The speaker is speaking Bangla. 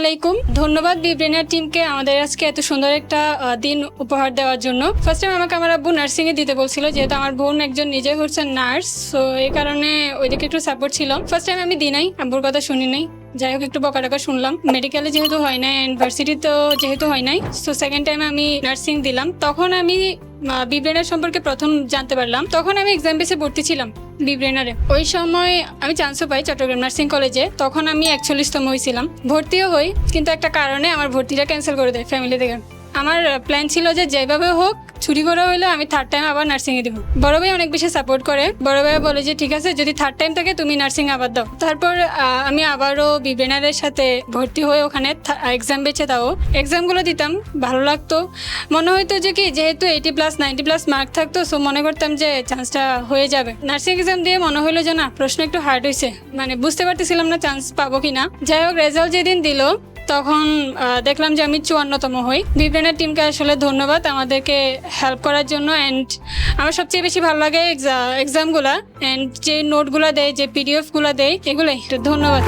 আলাইকুম। ধন্যবাদ বিব্রেনার টিমকে আমাদের আজকে এত সুন্দর একটা দিন উপহার দেওয়ার জন্য। ফার্স্ট টাইম আমাকে আমার আব্বু নার্সিং এ দিতে বলছিল, যেহেতু আমার বোন একজন নিজে হচ্ছে নার্স, তো এই কারণে ওইদিকে একটু সাপোর্ট ছিল। ফার্স্ট টাইম আমি দিই নাই, আব্বুর কথা শুনি নাই, যাই হোক একটু বকাটাকা শুনলাম। মেডিকেলে যেহেতু হয় নাই, ইউনিভার্সিটিতেও যেহেতু হয় নাই, তো সেকেন্ড টাইম আমি নার্সিং দিলাম। তখন আমি বিব্রেনার সম্পর্কে প্রথম জানতে পারলাম, তখন আমি এক্সাম বেসে ভর্তি ছিলাম বিব্রেনারে। ওই সময় আমি চান্সও পাই চট্টগ্রাম নার্সিং কলেজে। তখন আমি 41তম হয়েছিলাম, ভর্তিও হই, কিন্তু একটা কারণে আমার ভর্তিটা ক্যান্সেল করে দেয় ফ্যামিলি থেকে। আমার প্ল্যান ছিল যে যেভাবে হোক ছুটি করে হইলে আমি থার্ড টাইম আবার নার্সিংয়ে দিব। বড় ভাই অনেক বেশি সাপোর্ট করে। বড় ভাই বলে যে ঠিক আছে, যদি থার্ড টাইম থাকে তুমি নার্সিং আবার দাও। তারপর আমি আবারও বিব্রেনারের সাথে ভর্তি হয়ে ওখানে এক্সাম বেছে দাও এক্সামগুলো দিতাম। ভালো লাগতো, মনে হইতো যে কি যেহেতু 80+ 90+ মার্ক থাকতো, সো মনে করতাম যে চান্সটা হয়ে যাবে। নার্সিং এক্সাম দিয়ে মনে হইলো যে না, প্রশ্ন একটু হার্ড হয়েছে, মানে বুঝতে পারতেছিলাম না চান্স পাবো কিনা। যাই হোক, রেজাল্ট যেদিন দিল তখন দেখলাম যে আমি 54তম হই। বিব্রেনার টিমকে আসলে ধন্যবাদ আমাদেরকে হেল্প করার জন্য। অ্যান্ড আমার সবচেয়ে বেশি ভালো লাগে এক্সামগুলা, অ্যান্ড যে নোটগুলো দেয়, যে PDF গুলো দেয়, এগুলোই ধন্যবাদ।